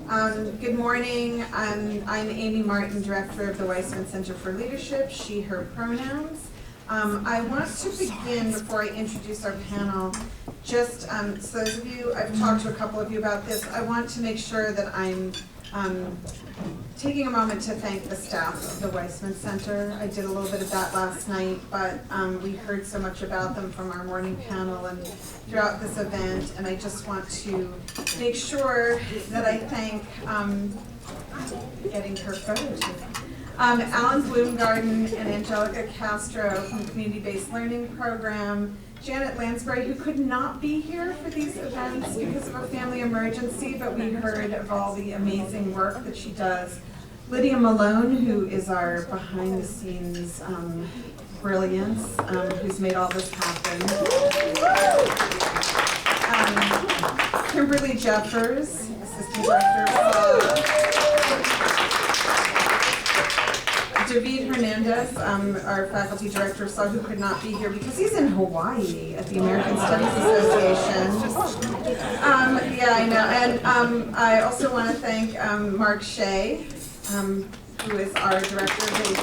Good morning. I'm Amy Martin, Director of the Weissman Center for Leadership, she, her pronouns. I want to begin before I introduce our panel. Just so those of you, I've talked to a couple of you about this, I want to make sure that I'm taking a moment to thank the staff of the Weissman Center. I did a little bit of that last night, but we heard so much about them from our morning panel and throughout this event, and I just want to make sure that I thank, getting her photos here. Alan Bloomgarden and Angelica Castro from Community-Based Learning Program, Janet Lansbury, who could not be here for these events because of a family emergency, but we heard of all the amazing work that she does. Lydia Malone, who is our behind-the-scenes brilliance, who's made all this happen. Kimberly Jeffers, Assistant Director. David Hernandez, our Faculty Director of SAW, who could not be here because he's in Hawaii at the American Studies Association. Yeah, I know. And I also want to thank Mark Shea, who is our Director of the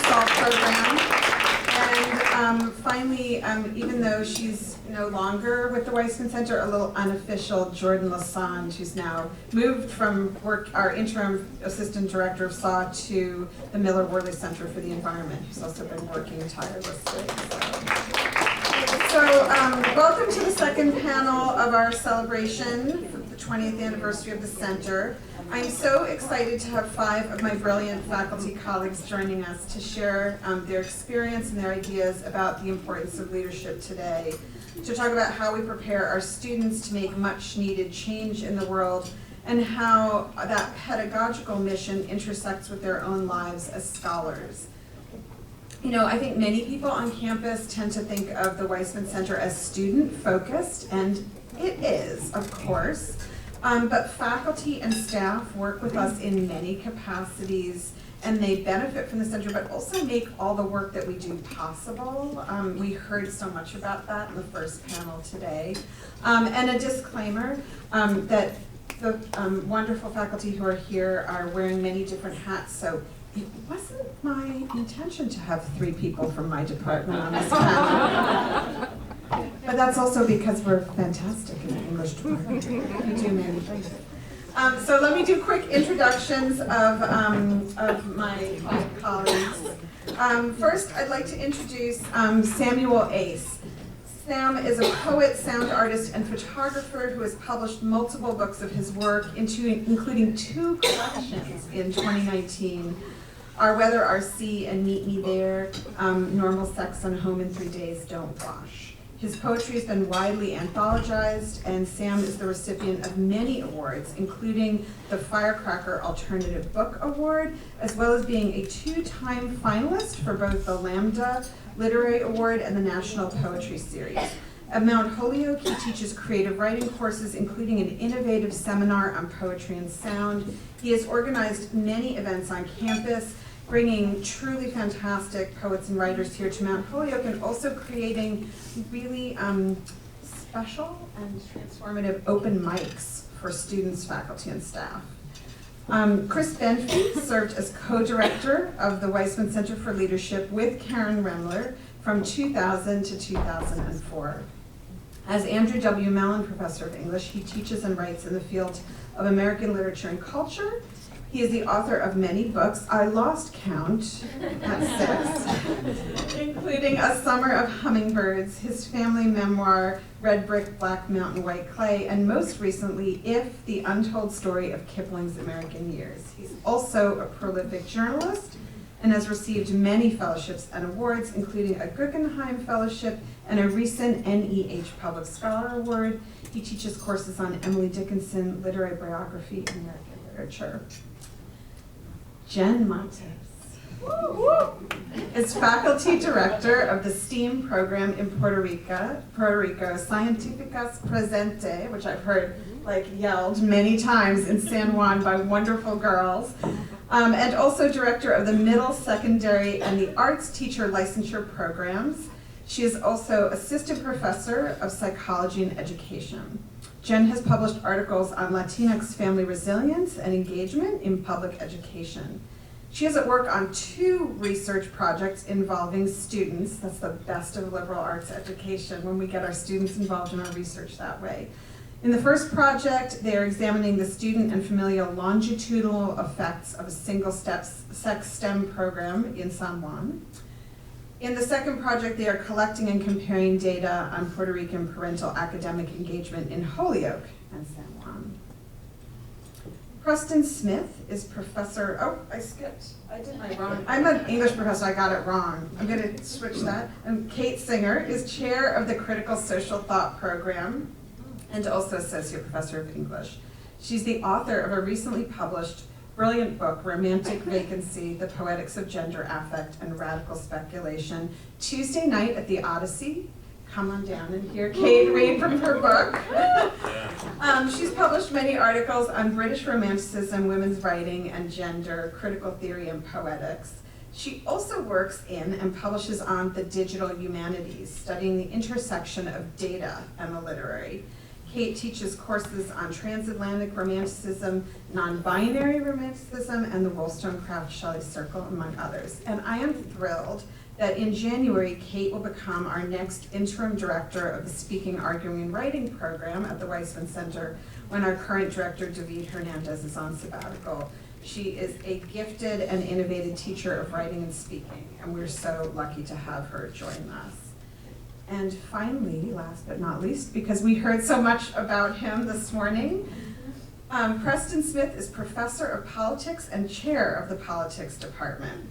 SAW program. And finally, even though she's no longer with the Weissman Center, a little unofficial, Jordan Lassonde, who's now moved from our interim assistant director of SAW to the Miller Worley Center for the Environment, who's also been working tirelessly. So welcome to the second panel of our celebration for the 20th anniversary of the center. I'm so excited to have 5 of my brilliant faculty colleagues joining us to share their experience and their ideas about the importance of leadership today, to talk about how we prepare our students to make much needed change in the world and how that pedagogical mission intersects with their own lives as scholars. You know, I think many people on campus tend to think of the Weissman Center as student-focused, and it is, of course. But faculty and staff work with us in many capacities, and they benefit from the center, but also make all the work that we do possible. We heard so much about that in the first panel today. And a disclaimer that the wonderful faculty who are here are wearing many different hats, so it wasn't my intention to have 3 people from my department on this panel. But that's also because we're fantastic in the English department. We do many things. So let me do quick introductions of my colleagues. First, I'd like to introduce Samuel Ace. Sam is a poet, sound artist, and photographer who has published multiple books of his work, including 2 collections in 2019. Our Weather, Our Sea, and Meet Me There, Normal Sex on Home in 3 Days, Don't Wash. His poetry has been widely anthologized, and Sam is the recipient of many awards, including the Firecracker Alternative Book Award, as well as being a 2-time finalist for both the Lambda Literary Award and the National Poetry Series. At Mount Holyoke, he teaches creative writing courses, including an innovative seminar on poetry and sound. He has organized many events on campus, bringing truly fantastic poets and writers here to Mount Holyoke, and also creating really special and transformative open mics for students, faculty, and staff. Chris Benfey served as co-director of the Weissman Center for Leadership with Karen Remler from 2000 to 2004. As Andrew W. Mellon Professor of English, he teaches and writes in the field of American literature and culture. He is the author of many books, I lost count at 6, including A Summer of Hummingbirds, his family memoir, Red Brick, Black Mountain, White Clay, and most recently, If, The Untold Story of Kipling's American Years. He's also a prolific journalist and has received many fellowships and awards, including a Guggenheim Fellowship and a recent NEH Public Scholar Award. He teaches courses on Emily Dickinson, literary biography, and American literature. Jen Montes is faculty director of the STEAM program in Puerto Rico, Científicas Presente, which I've heard yelled many times in San Juan by wonderful girls, and also director of the middle, secondary, and the arts teacher licensure programs. She is also assistant professor of psychology and education. Jen has published articles on Latinx family resilience and engagement in public education. She is at work on 2 research projects involving students. That's the best of liberal arts education, when we get our students involved in our research that way. In the first project, they are examining the student and familial longitudinal effects of a single-sex STEM program in San Juan. In the second project, they are collecting and comparing data on Puerto Rican parental academic engagement in Holyoke and San Juan. Preston Smith is professor, oh, I skipped. I did my wrong. I'm an English professor, I got it wrong. I'm gonna switch that. And Kate Singer is chair of the Critical Social Thought Program and also associate professor of English. She's the author of a recently published brilliant book, Romantic Vacancy, The Poetics of Gender Affect and Radical Speculation. Tuesday night at the Odyssey. Come on down and hear Kate read from her book. She's published many articles on British Romanticism, women's writing and gender, critical theory and poetics. She also works in and publishes on the digital humanities, studying the intersection of data and the literary. Kate teaches courses on transatlantic romanticism, non-binary romanticism, and the Wollstonecraft Shelley Circle, among others. And I am thrilled that in January, Kate will become our next interim director of the Speaking, Arguing, and Writing program at the Weissman Center when our current director, David Hernandez, is on sabbatical. She is a gifted and innovative teacher of writing and speaking, and we're so lucky to have her join us. And finally, last but not least, because we heard so much about him this morning, Preston Smith is professor of politics and chair of the politics department.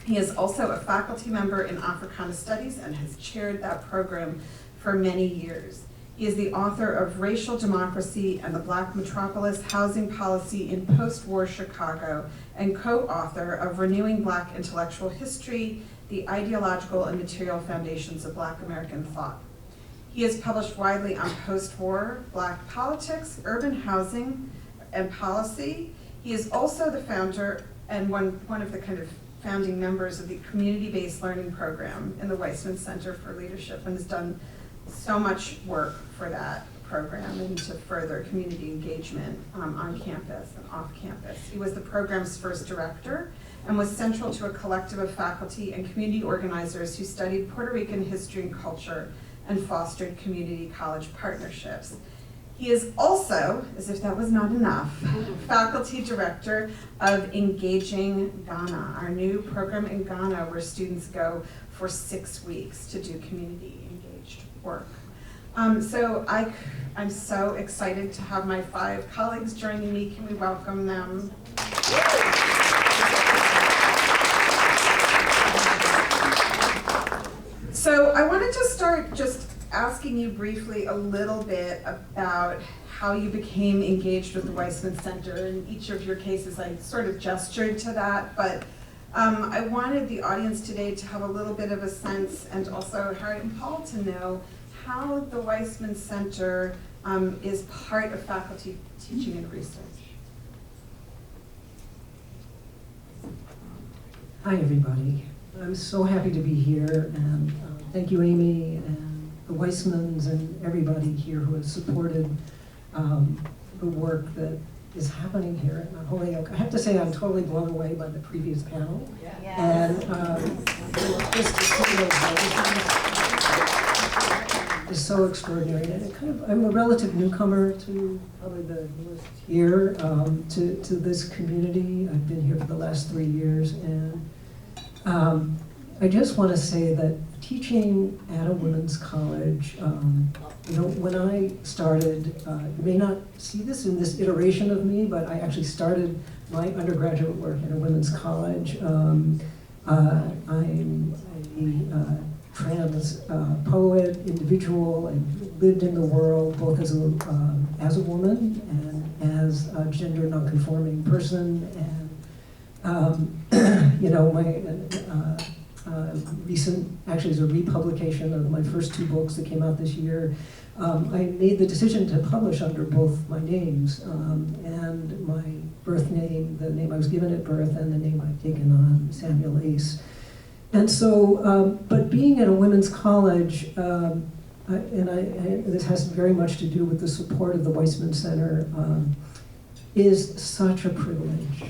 He is also a faculty member in Africana Studies and has chaired that program for many years. He is the author of Racial Democracy and the Black Metropolis Housing Policy in Post-War Chicago and co-author of Renewing Black Intellectual History, The Ideological and Material Foundations of Black American Thought. He has published widely on post-war Black politics, urban housing, and policy. He is also the founder and one of the kind of founding members of the community-based learning program in the Weissman Center for Leadership, and has done so much work for that program and to further community engagement on campus and off campus. He was the program's first director and was central to a collective of faculty and community organizers who studied Puerto Rican history and culture and fostered community college partnerships. He is also, as if that was not enough, faculty director of Engaging Ghana, our new program in Ghana where students go for 6 weeks to do community engaged work. So I'm so excited to have my 5 colleagues joining me. Can we welcome them? So I wanted to start just asking you briefly a little bit about how you became engaged with the Weissman Center. In each of your cases, I sort of gestured to that, but I wanted the audience today to have a little bit of a sense, and also Harriet and Paul to know how the Weissman Center is part of faculty teaching and research. Hi, everybody. I'm so happy to be here, and thank you, Amy, and the Weissmans, and everybody here who has supported the work that is happening here at Holyoke. I have to say I'm totally blown away by the previous panel. Yes. And just to see those is so extraordinary. And I'm a relative newcomer to probably the newest here to this community. I've been here for the last 3 years, and I just want to say that teaching at a women's college, when I started, you may not see this in this iteration of me, but I actually started my undergraduate work at a women's college. I'm a trans poet, individual, and lived in the world both as a woman and as a gender nonconforming person. And my recent, actually is a republication of my first 2 books that came out this year. I made the decision to publish under both my names, and my birth name, the name I was given at birth, and the name I've taken on, Samuel Ace. And so, but being at a women's college, this has very much to do with the support of the Weissman Center, is such a privilege.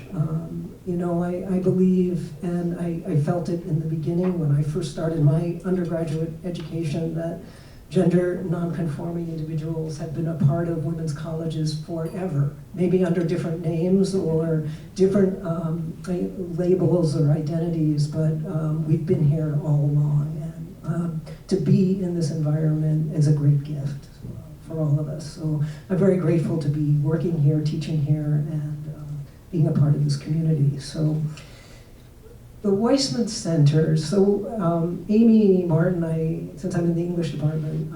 I believe, and I felt it in the beginning when I first started my undergraduate education, that gender nonconforming individuals have been a part of women's colleges forever, maybe under different names or different labels or identities, but we've been here all along. And to be in this environment is a great gift for all of us. So I'm very grateful to be working here, teaching here, and being a part of this community. So the Weissman Center, Amy Martin, since I'm in the English department,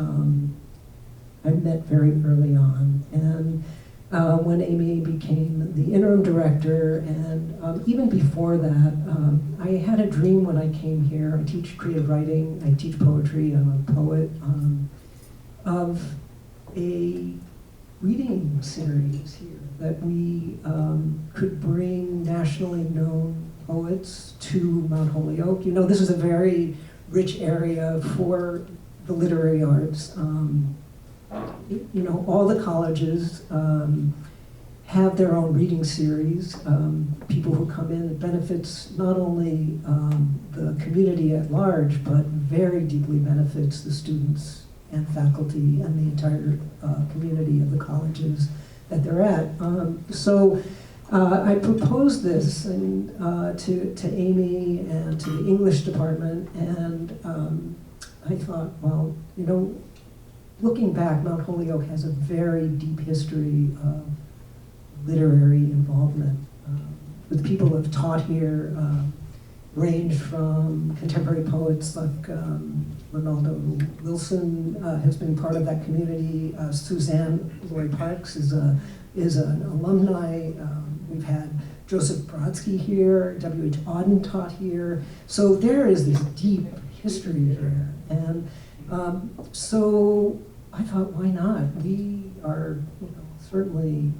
I met very early on. And when Amy became the interim director, and even before that, I had a dream when I came here. I teach creative writing, I teach poetry, I'm a poet, of a reading series here that we could bring nationally known poets to Mount Holyoke. This is a very rich area for the literary arts. All the colleges have their own reading series. People who come in, it benefits not only the community at large, but very deeply benefits the students and faculty and the entire community of the colleges that they're at. I proposed this to Amy and to the English department, and I thought, well, looking back, Mount Holyoke has a very deep history of literary involvement. The people who have taught here range from contemporary poets like Ronaldo Wilson has been part of that community. Suzanne Lloyd Parks is an alumni. We've had Joseph Brodsky here, W.H. Auden taught here. So there is this deep history there. And so I thought, why not? We are, certainly,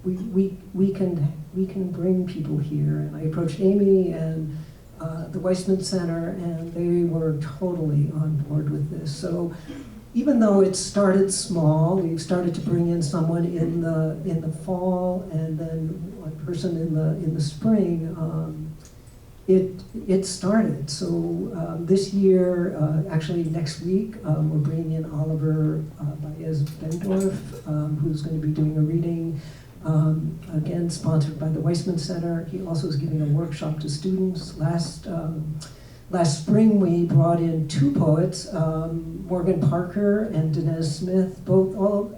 we can bring people here. And I approached Amy and the Weissman Center, and they were totally on board with this. So even though it started small, we started to bring in someone in the fall, and then one person in the spring. It started. So this year, actually next week, we're bringing in Oliver Baez Bendorf, who's going to be doing a reading. Again, sponsored by the Weissman Center. He also is giving a workshop to students. Last spring, we brought in two poets, Morgan Parker and Dinesh Smith, all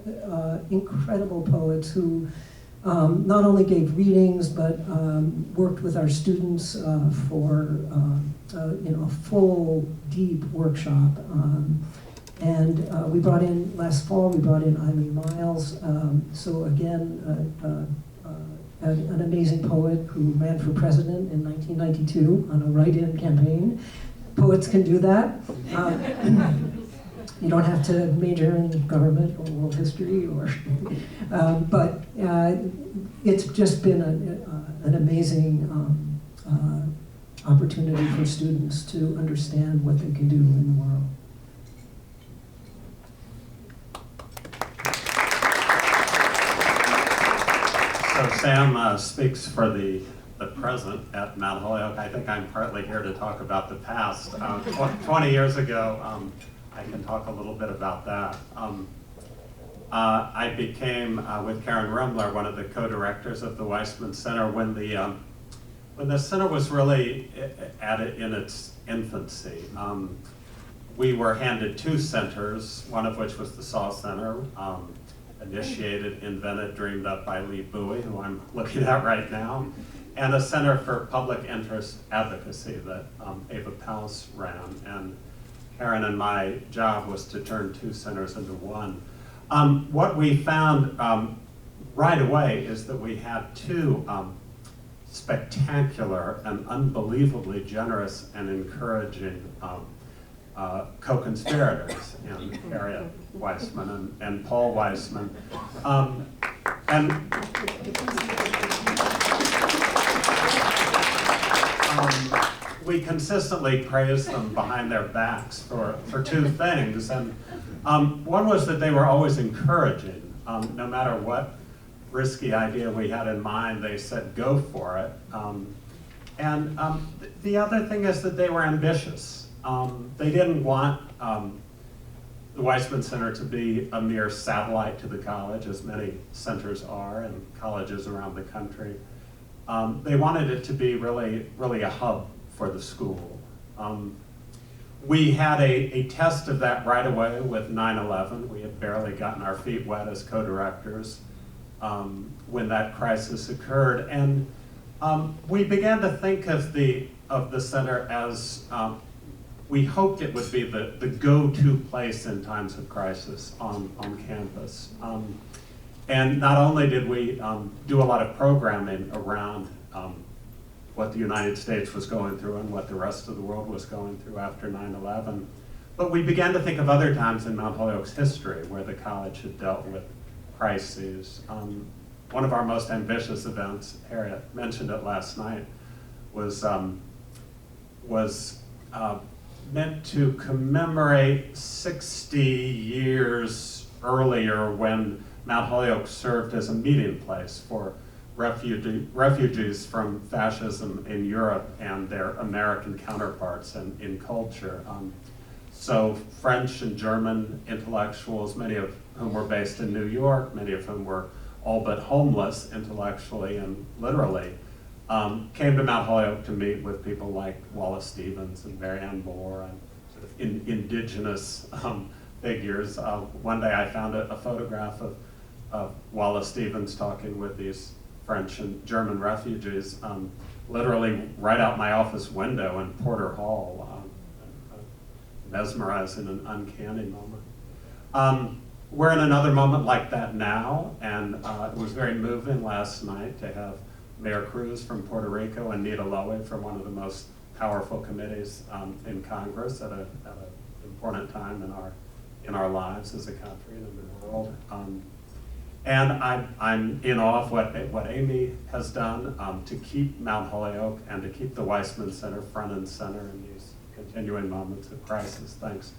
incredible poets who not only gave readings, but worked with our students for a full, deep workshop. And we brought in, last fall, we brought in Eileen Miles. So again, an amazing poet who ran for president in 1992 on a write-in campaign. Poets can do that. You don't have to major in government or world history, but it's just been an amazing opportunity for students to understand what they can do in the world. So Sam speaks for the present at Mount Holyoke. I think I'm partly here to talk about the past. 20 years ago, I can talk a little bit about that. I became, with Karen Rumler, one of the co-directors of the Weissman Center when the center was really in its infancy. We were handed two centers, one of which was the Saw Center, initiated, invented, dreamed up by Lee Bowie, who I'm looking at right now, and a Center for Public Interest Advocacy that Ava Pals ran. And Karen and my job was to turn two centers into one. What we found right away is that we had two spectacular and unbelievably generous and encouraging co-conspirators in Harriet Weissman and Paul Weissman. We consistently praise them behind their backs for two things. And One was that they were always encouraging. No matter what risky idea we had in mind, they said, go for it. The other thing is that they were ambitious. They didn't want the Weissman Center to be a mere satellite to the college, as many centers are and colleges around the country. They wanted it to be really a hub for the school. We had a test of that right away with 9/11. We had barely gotten our feet wet as co-directors when that crisis occurred. And we began to think of the center as we hoped it would be the go-to place in times of crisis on campus. And not only did we do a lot of programming around what the United States was going through and what the rest of the world was going through after 9/11, but we began to think of other times in Mount Holyoke's history where the college had dealt with crises. One of our most ambitious events, Harriet mentioned it last night, was meant to commemorate 60 years earlier when Mount Holyoke served as a meeting place for refugees from fascism in Europe and their American counterparts in culture. So French and German intellectuals, many of whom were based in New York, many of whom were all but homeless intellectually and literally, came to Mount Holyoke to meet with people like Wallace Stevens and Marianne Moore and sort of indigenous figures. One day I found a photograph of Wallace Stevens talking with these French and German refugees, literally right out my office window in Porter Hall, mesmerizing and uncanny moment. We're in another moment like that now, and it was very moving last night to have Mayor Cruz from Puerto Rico and Nita Lowy from one of the most powerful committees in Congress at an important time in our lives as a country and in the world. And I'm in awe of what Amy has done to keep Mount Holyoke and to keep the Weissman Center front and center in these continuing moments of crisis. Thanks.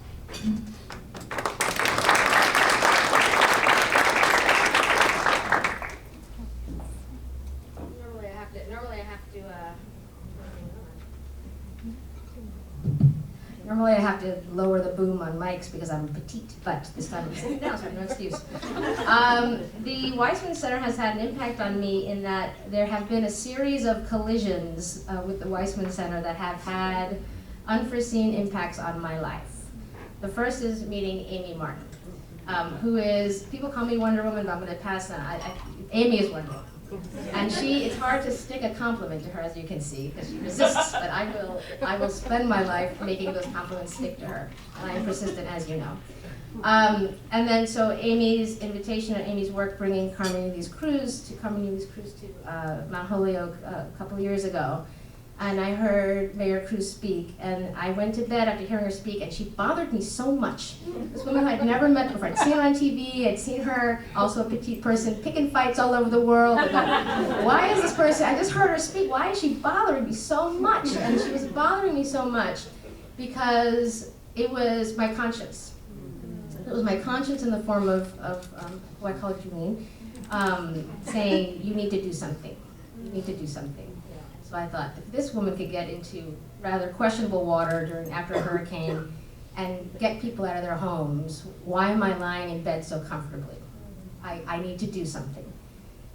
Normally I have to lower the boom on mics because I'm petite, but this time I'm sitting down, so I have no excuse. The Weissman Center has had an impact on me in that there have been a series of collisions with the Weissman Center that have had unforeseen impacts on my life. The first is meeting Amy Martin, who is, people call me Wonder Woman, but I'm going to pass that. Amy is Wonder Woman. And it's hard to stick a compliment to her, as you can see, because she resists, but I will spend my life making those compliments stick to her, and I'm persistent, as you know. And then so Amy's invitation and Amy's work bringing Carmenides Cruz to Mount Holyoke a couple years ago, and I heard Mayor Cruz speak, and I went to bed after hearing her speak, and she bothered me so much. This woman who I'd never met before. I'd seen her on TV, I'd seen her, also a petite person, picking fights all over the world. And why is this person, I just heard her speak, why is she bothering me so much? And she was bothering me so much because it was my conscience. It was my conscience in the form of who I call Julian, saying, you need to do something. You need to do something. So I thought, if this woman could get into rather questionable water after a hurricane and get people out of their homes, why am I lying in bed so comfortably? I need to do something.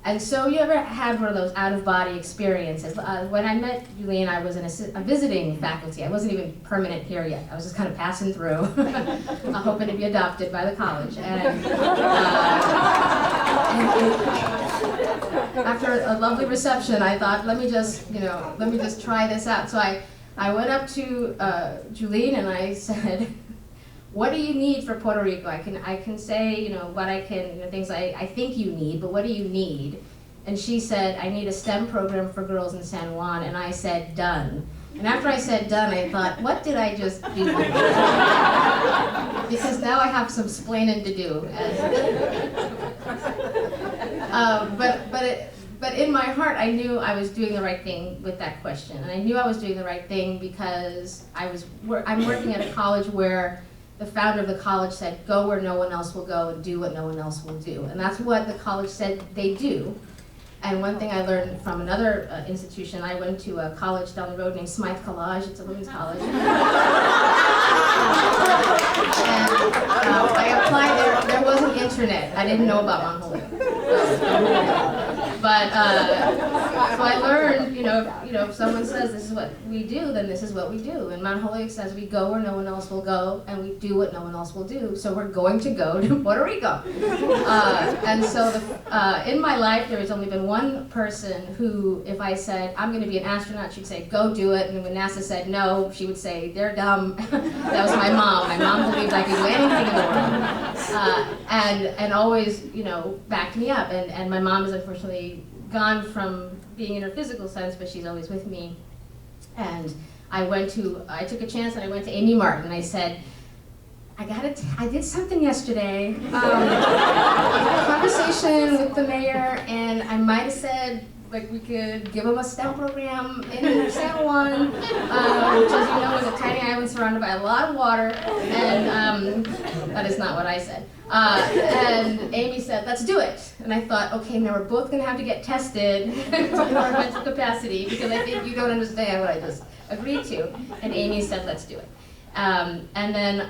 And so you ever had one of those out-of-body experiences? When I met Julian, I was in a visiting faculty. I wasn't even permanent here yet. I was just kind of passing through, hoping to be adopted by the college. And after a lovely reception, I thought, let me just try this out. So I went up to Julian and I said, what do you need for Puerto Rico? I can say, things I think you need, but what do you need? And she said, I need a STEM program for girls in San Juan, and I said, done. And after I said done, I thought, what did I just do? Because now I have some splaining to do. But in my heart, I knew I was doing the right thing with that question. And I knew I was doing the right thing because I'm working at a college where the founder of the college said, go where no one else will go and do what no one else will do. And that's what the college said they do. And one thing I learned from another institution, I went to a college down the road named Smythe College. It's a women's college. And I applied there wasn't internet. I didn't know about Mount Holyoke. But so I learned, if someone says this is what we do, then this is what we do. And Mount Holyoke says we go where no one else will go, and we do what no one else will do. So we're going to go to Puerto Rico. And so in my life, there has only been one person who, if I said, I'm going to be an astronaut, she'd say, go do it. And when NASA said no, she would say, they're dumb. That was my mom. My mom believed I could do anything in the world. And always, backed me up. And my mom is unfortunately gone from being in her physical sense, but she's always with me. And I took a chance and I went to Amy Martin and I said, I did something yesterday. I had a conversation with the mayor and I might have said, we could give them a STEM program in San Juan, which, as you know, is a tiny island surrounded by a lot of water, and that is not what I said. And Amy said, let's do it. And I thought, okay, now we're both going to have to get tested to our mental capacity, because I think you don't understand what I just agreed to. And Amy said, let's do it. And then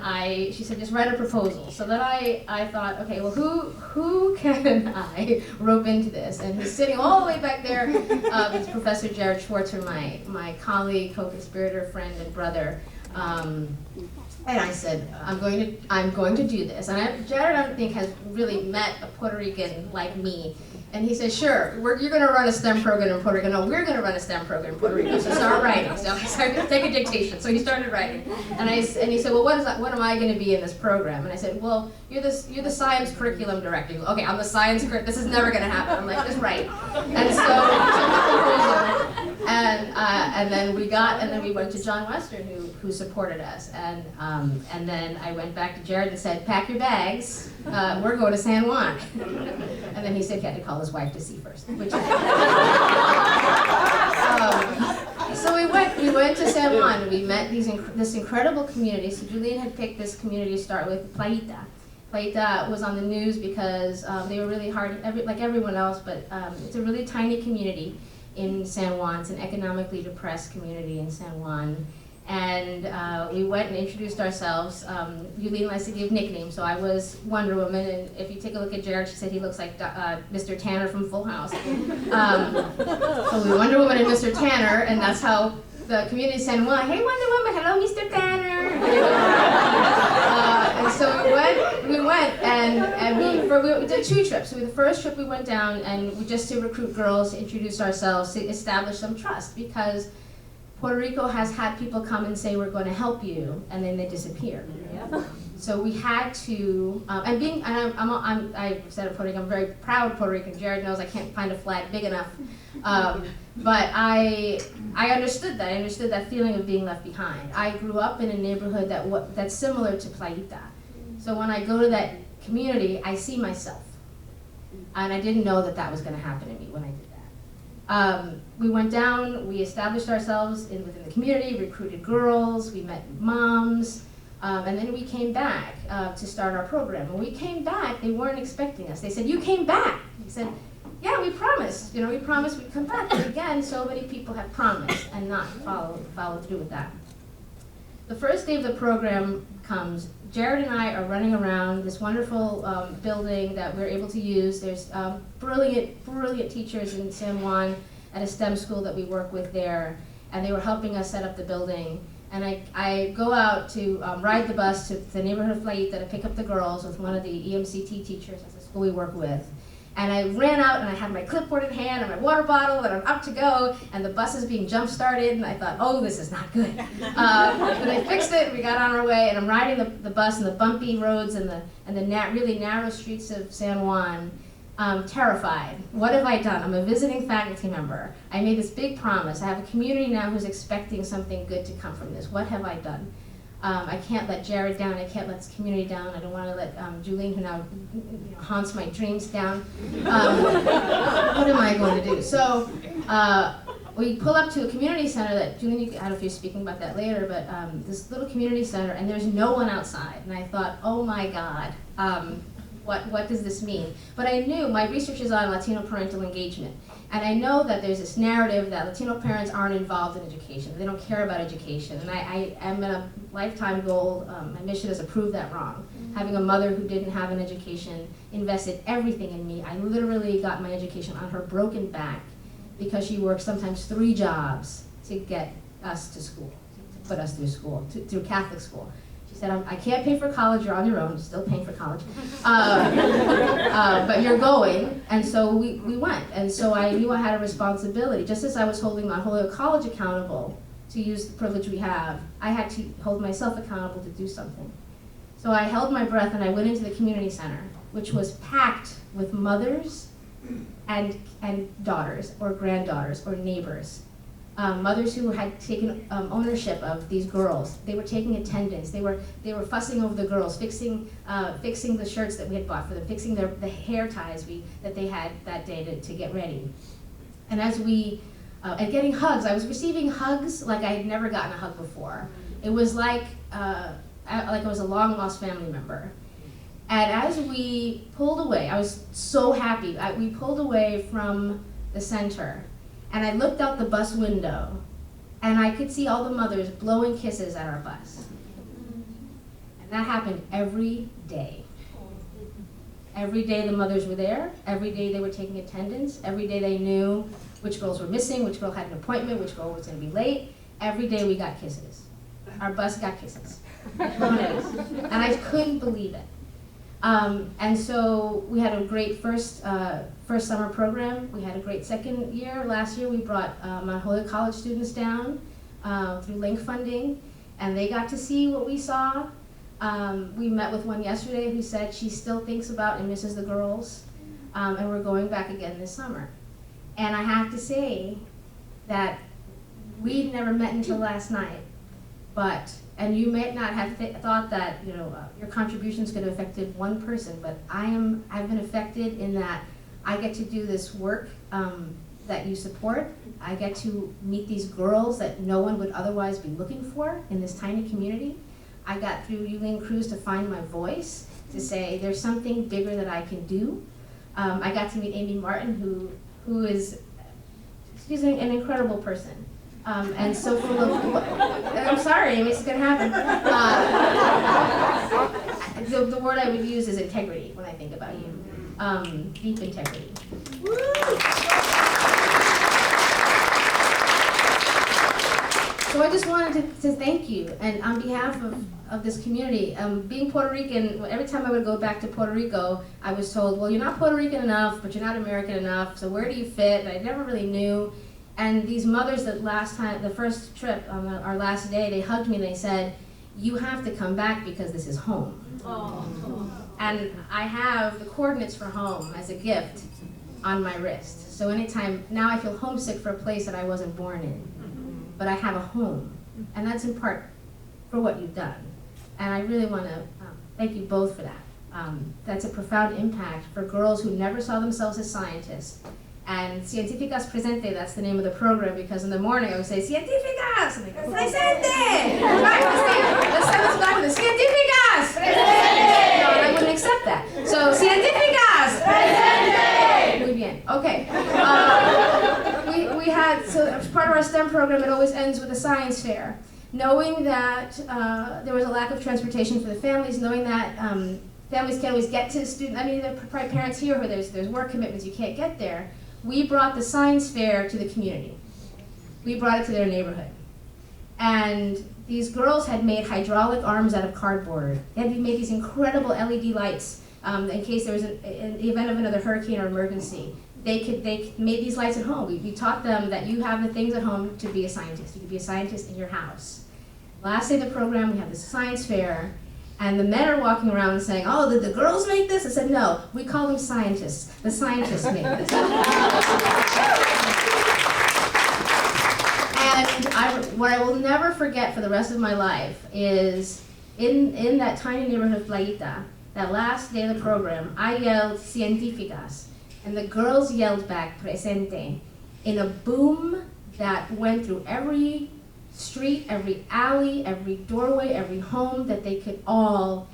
she said, just write a proposal. So then I thought, okay, well, who can I rope into this? And he's sitting all the way back there. It's Professor Jared Schwartzer, my colleague, co-conspirator, friend, and brother. And I said, I'm going to do this. And Jared, I don't think, has really met a Puerto Rican like me. And he said, sure, you're going to run a STEM program in Puerto Rico. No, we're going to run a STEM program in Puerto Rico. So start writing. So I started, take a dictation. So he started writing. And he said, well, what am I going to be in this program? And I said, well, you're the science curriculum director. He goes, okay, I'm the science curriculum. This is never going to happen. I'm like, just write. And so I took the proposal. And then we went to John Western, who supported us. And then I went back to Jared and said, pack your bags. We're going to San Juan. And then he said he had to call his wife to see first. Which so we went to San Juan. We met this incredible community. So Julian had picked this community to start with, Playita. Playita was on the news because they were really hard, like everyone else, but it's a really tiny community in San Juan. It's an economically depressed community in San Juan. And we went and introduced ourselves. Yulene likes to give nicknames, so I was Wonder Woman, and if you take a look at Jared, she said he looks like Mr. Tanner from Full House. So we Wonder Woman and Mr. Tanner, and that's how the community of San Juan, hey Wonder Woman, hello Mr. Tanner. And so we went, and we did 2 trips. So the first trip we went down, and just to recruit girls, to introduce ourselves, to establish some trust, because Puerto Rico has had people come and say, we're going to help you, and then they disappear. Yeah. So we had to, I said in Puerto Rico, I'm very proud Puerto Rican. Jared knows I can't find a flag big enough. But I understood that. I understood that feeling of being left behind. I grew up in a neighborhood that's similar to Playita. So when I go to that community, I see myself. And I didn't know that was going to happen to me when I did that. We went down, we established ourselves within the community, recruited girls, we met moms, and then we came back to start our program. When we came back, they weren't expecting us. They said, you came back. We said, yeah, we promised. We promised we'd come back. But again, so many people have promised and not followed through with that. The first day of the program comes, Jared and I are running around this wonderful building that we're able to use. There's brilliant teachers in San Juan at a STEM school that we work with there, and they were helping us set up the building. And I go out to ride the bus to the neighborhood of Playita to pick up the girls with one of the EMCT teachers at the school we work with. And I ran out and I had my clipboard in hand and my water bottle and I'm up to go, and the bus is being jump started, and I thought, oh, this is not good. But I fixed it, we got on our way, and I'm riding the bus in the bumpy roads and the really narrow streets of San Juan, terrified. What have I done? I'm a visiting faculty member. I made this big promise. I have a community now who's expecting something good to come from this. What have I done? I can't let Jared down. I can't let this community down. I don't want to let Julene, who now haunts my dreams, down. What am I going to do? So we pull up to a community center that, Julian, I don't know if you're speaking about that later, but this little community center, and there's no one outside. And I thought, oh my God, what does this mean? But I knew, my research is on Latino parental engagement. And I know that there's this narrative that Latino parents aren't involved in education. They don't care about education. And I am in a lifetime goal, my mission is to prove that wrong. Having a mother who didn't have an education invested everything in me. I literally got my education on her broken back because she worked sometimes 3 jobs to get us to school, to put us through school, through Catholic school. She said, I can't pay for college, you're on your own, still paying for college, but you're going, and so we went. And so I knew I had a responsibility. Just as I was holding my Holyoke College accountable to use the privilege we have, I had to hold myself accountable to do something. So I held my breath and I went into the community center, which was packed with mothers and daughters or granddaughters or neighbors. Mothers who had taken ownership of these girls. They were taking attendance. They were fussing over the girls, fixing the shirts that we had bought for them, fixing the hair ties that they had that day to get ready. And as and getting hugs. I was receiving hugs like I had never gotten a hug before. It was like I was a long lost family member. And as we pulled away, I was so happy. We pulled away from the center, and I looked out the bus window, and I could see all the mothers blowing kisses at our bus. And that happened every day. Every day the mothers were there. Every day they were taking attendance. Every day they knew which girls were missing, which girl had an appointment, which girl was going to be late. Every day we got kisses. Our bus got kisses. And I couldn't believe it. And so we had a great first summer program. We had a great second year. Last year we brought my Holyoke College students down through link funding, and they got to see what we saw. We met with one yesterday who said she still thinks about and misses the girls, and we're going back again this summer. And I have to say that we'd never met until last night, and you may not have thought that your contributions could have affected one person, but I've been affected in that I get to do this work that you support. I get to meet these girls that no one would otherwise be looking for in this tiny community. I got through Yuling Cruz to find my voice, to say there's something bigger that I can do. I got to meet Amy Martin, who is, she's an incredible person. And so full of, I'm sorry, Amy, it's gonna happen. The word I would use is integrity when I think about you. Deep integrity. So I just wanted to thank you, and on behalf of this community, being Puerto Rican, every time I would go back to Puerto Rico, I was told, well, you're not Puerto Rican enough, but you're not American enough, so where do you fit? And I never really knew. And these mothers the first trip, on our last day, they hugged me and they said, you have to come back because this is home. Oh. And I have the coordinates for home as a gift on my wrist. So anytime, now I feel homesick for a place that I wasn't born in, but I have a home. And that's in part for what you've done. And I really want to thank you both for that. That's a profound impact for girls who never saw themselves as scientists. And Científicas Presente, that's the name of the program, because in the morning I would say, Científicas! And they go, Presente! Let's say this back with the Científicas! Presente! No, and I wouldn't accept that. So, Científicas! Presente! Muy bien, okay. We had, so as part of our STEM program, it always ends with a science fair. Knowing that there was a lack of transportation for the families, knowing that families can't always get to students, there are probably parents here where there's work commitments, you can't get there. We brought the science fair to the community. We brought it to their neighborhood. And these girls had made hydraulic arms out of cardboard. They had made these incredible LED lights in case there was in the event of another hurricane or emergency. They made these lights at home. We taught them that you have the things at home to be a scientist. You can be a scientist in your house. Last day of the program, we had this science fair, and the men are walking around saying, oh, did the girls make this? I said, no, we call them scientists. The scientists made this. And what I will never forget for the rest of my life is in that tiny neighborhood of Playita, that last day of the program, I yelled, Científicas, and the girls yelled back, Presente, in a boom that went through every street, every alley, every doorway, every home, that they could all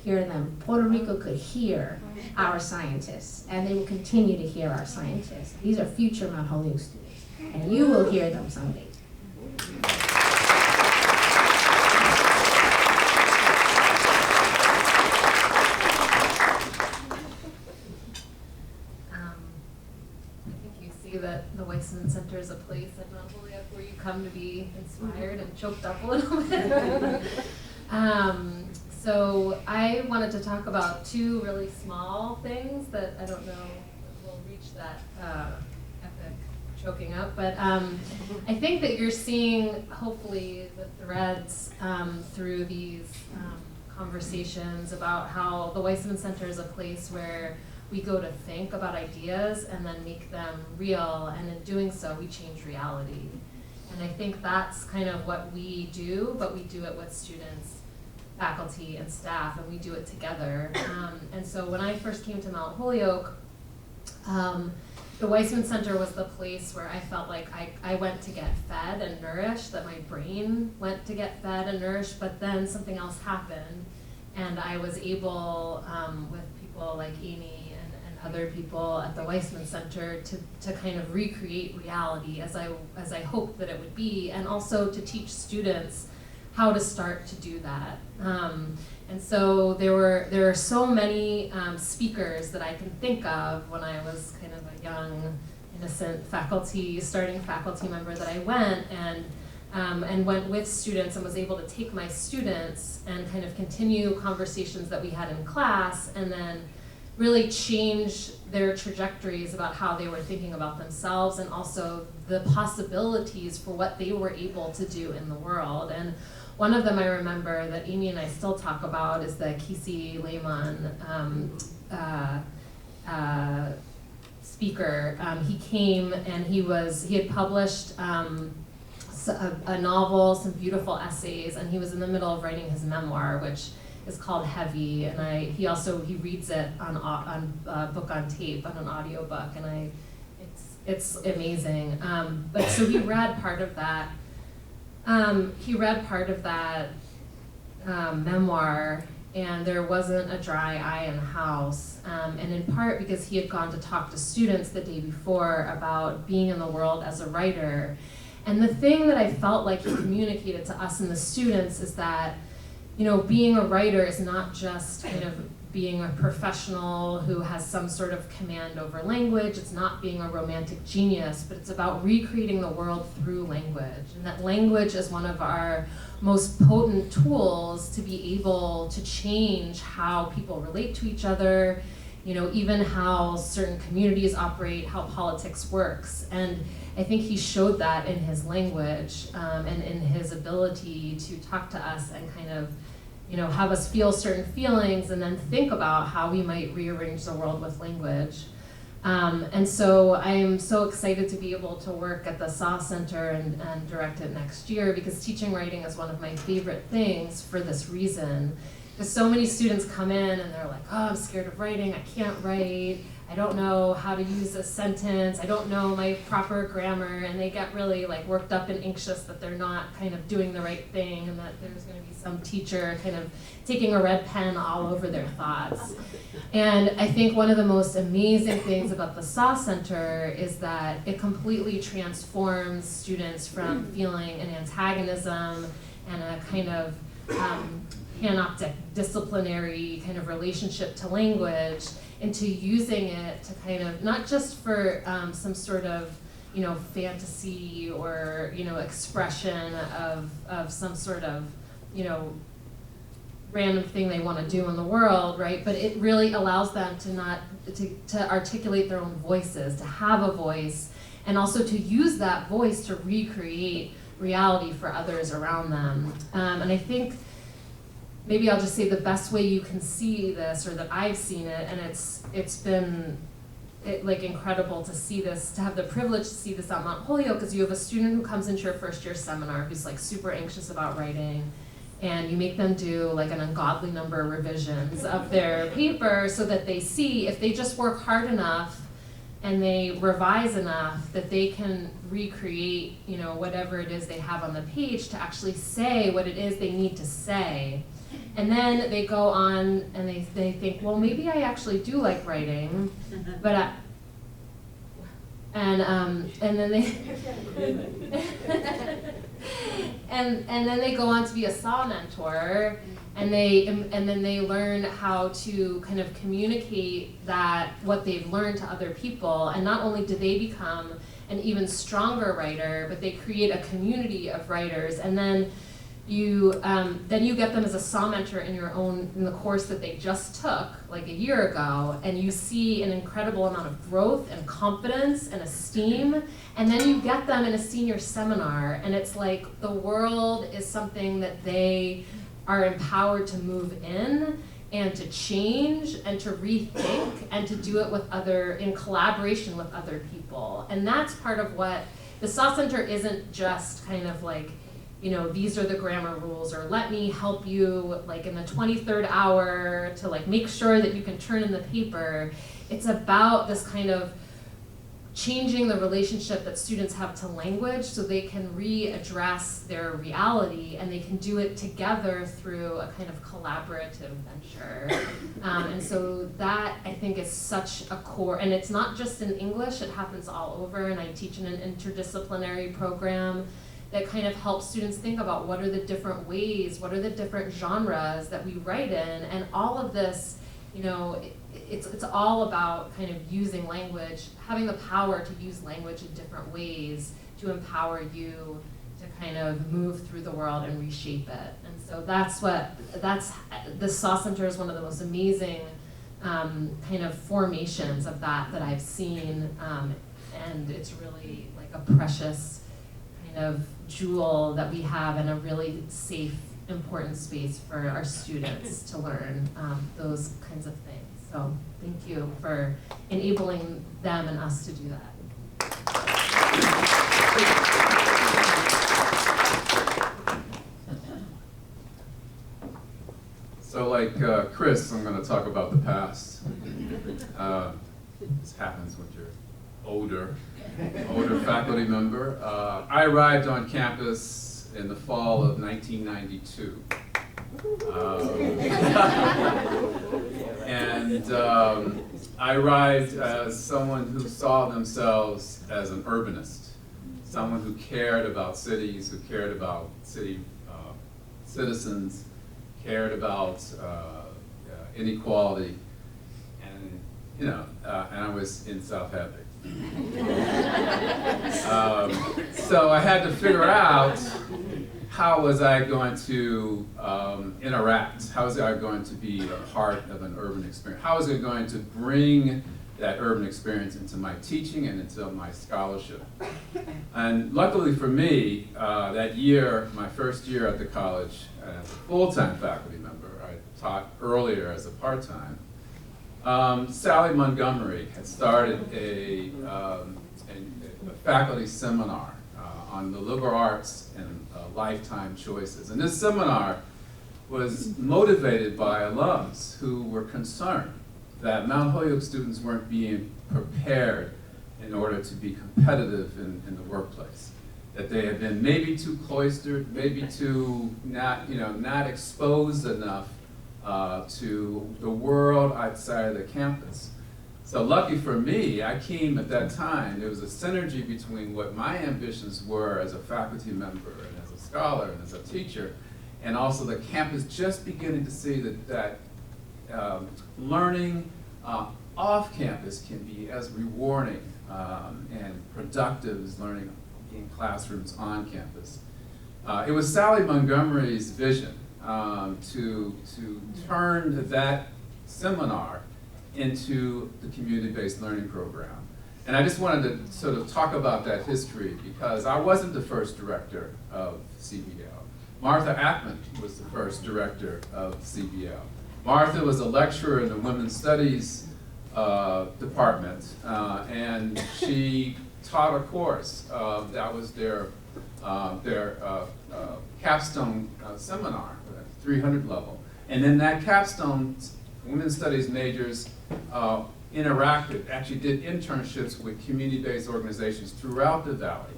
hear them. Puerto Rico could hear our scientists, and they will continue to hear our scientists. These are future Mount Holyoke students, and you will hear them someday. That the Weissman Center is a place at Mount Holyoke where you come to be inspired and choked up a little bit. So I wanted to talk about two really small things that I don't know if we'll reach that epic choking up, but I think that you're seeing hopefully the threads through these conversations about how the Weissman Center is a place where we go to think about ideas and then make them real, and in doing so, we change reality. And I think that's kind of what we do, but we do it with students, faculty, and staff, and we do it together. And so when I first came to Mount Holyoke, the Weissman Center was the place where I felt like I went to get fed and nourished, that my brain went to get fed and nourished, but then something else happened, and I was able, with people like Amy other people at the Weissman Center to kind of recreate reality as I hoped that it would be, and also to teach students how to start to do that. And so there are so many speakers that I can think of when I was kind of a young, innocent starting faculty member, that I went and went with students and was able to take my students and kind of continue conversations that we had in class, and then really change their trajectories about how they were thinking about themselves, and also the possibilities for what they were able to do in the world. And one of them I remember that Amy and I still talk about is the Kisi Lehman speaker. He came and he had published a novel, some beautiful essays, and he was in the middle of writing his memoir, which is called Heavy, and he reads it on book on tape, on an audiobook, and it's amazing. But so he read part of that. Memoir, and there wasn't a dry eye in the house, and in part because he had gone to talk to students the day before about being in the world as a writer. And the thing that I felt like he communicated to us and the students is that, you know, being a writer is not just kind of being a professional who has some sort of command over language. It's not being a romantic genius, but it's about recreating the world through language. And that language is one of our most potent tools to be able to change how people relate to each other, you know, even how certain communities operate, how politics works. And I think he showed that in his language and in his ability to talk to us and kind of, you know, have us feel certain feelings and then think about how we might rearrange the world with language. And so I'm so excited to be able to work at the SAW Center and direct it next year, because teaching writing is one of my favorite things for this reason. Because so many students come in and they're like, oh, I'm scared of writing, I can't write, I don't know how to use a sentence, I don't know my proper grammar, and they get really like worked up and anxious that they're not kind of doing the right thing, and that there's going to be some teacher kind of taking a red pen all over their thoughts. And I think one of the most amazing things about the SAW Center is that it completely transforms students from feeling an antagonism and a kind of panoptic disciplinary kind of relationship to language into using it to kind of, not just for some sort of, you know, fantasy or, you know, expression of some sort of, you know, random thing they want to do in the world, right? But it really allows them to articulate their own voices, to have a voice, and also to use that voice to recreate reality for others around them. And I think maybe I'll just say the best way you can see this, or that I've seen it, and it's been like incredible to see this, to have the privilege to see this at Mount Holyoke, because you have a student who comes into your first year seminar who's like super anxious about writing, and you make them do like an ungodly number of revisions of their paper so that they see if they just work hard enough, and they revise enough that they can recreate, you know, whatever it is they have on the page to actually say what it is they need to say. And then they go on and they think, well, maybe I actually do like writing, but and then they and then they go on to be a SAW mentor, and then they learn how to kind of communicate that what they've learned to other people, and not only do they become an even stronger writer, but they create a community of writers, and then you get them as a SAW mentor in the course that they just took like a year ago, and you see an incredible amount of growth and confidence and esteem, and then you get them in a senior seminar, and it's like the world is something that they are empowered to move in and to change and to rethink and to do it in collaboration with other people. And that's part of what the SAW Center isn't just kind of like, you know, these are the grammar rules, or let me help you like in the 23rd hour to like make sure that you can turn in the paper. It's about this kind of changing the relationship that students have to language so they can readdress their reality, and they can do it together through a kind of collaborative venture. And so that, I think, is such a core, and it's not just in English, it happens all over, and I teach in an interdisciplinary program that kind of helps students think about what are the different ways, what are the different genres that we write in, and all of this, you know, it's all about kind of using language, having the power to use language in different ways to empower you to kind of move through the world and reshape it. And so the SAW Center is one of the most amazing kind of formations of that I've seen, and it's really like a precious kind of jewel that we have in a really safe, important space for our students to learn those kinds of things. So thank you for enabling them and us to do that. So like Chris, I'm going to talk about the past. This happens when you're older faculty member. I arrived on campus in the fall of 1992. And I arrived as someone who saw themselves as an urbanist, someone who cared about cities, who cared about city citizens, cared about inequality, and and I was in South Hadley. So I had to figure out how was I going to interact? How was I going to be a part of an urban experience? How was I going to bring that urban experience into my teaching and into my scholarship? And luckily for me, that year, my first year at the college, as a full-time faculty member, I taught earlier as a part-time, Sally Montgomery had started a faculty seminar on the liberal arts and lifetime choices. And this seminar was motivated by alums who were concerned that Mount Holyoke students weren't being prepared in order to be competitive in the workplace. That they had been maybe too cloistered, maybe too not exposed enough to the world outside of the campus. So lucky for me, I came at that time, there was a synergy between what my ambitions were as a faculty member and as a scholar and as a teacher, and also the campus just beginning to see that learning off campus can be as rewarding and productive as learning in classrooms on campus. It was Sally Montgomery's vision to turn that seminar into the community-based learning program. And I just wanted to sort of talk about that history because I wasn't the first director of CBL. Martha Ackman was the first director of CBL. Martha was a lecturer in the Women's Studies department, and she taught a course that was their capstone seminar, 300 level. And then that capstone Women's Studies majors interacted, actually did internships with community-based organizations throughout the Valley.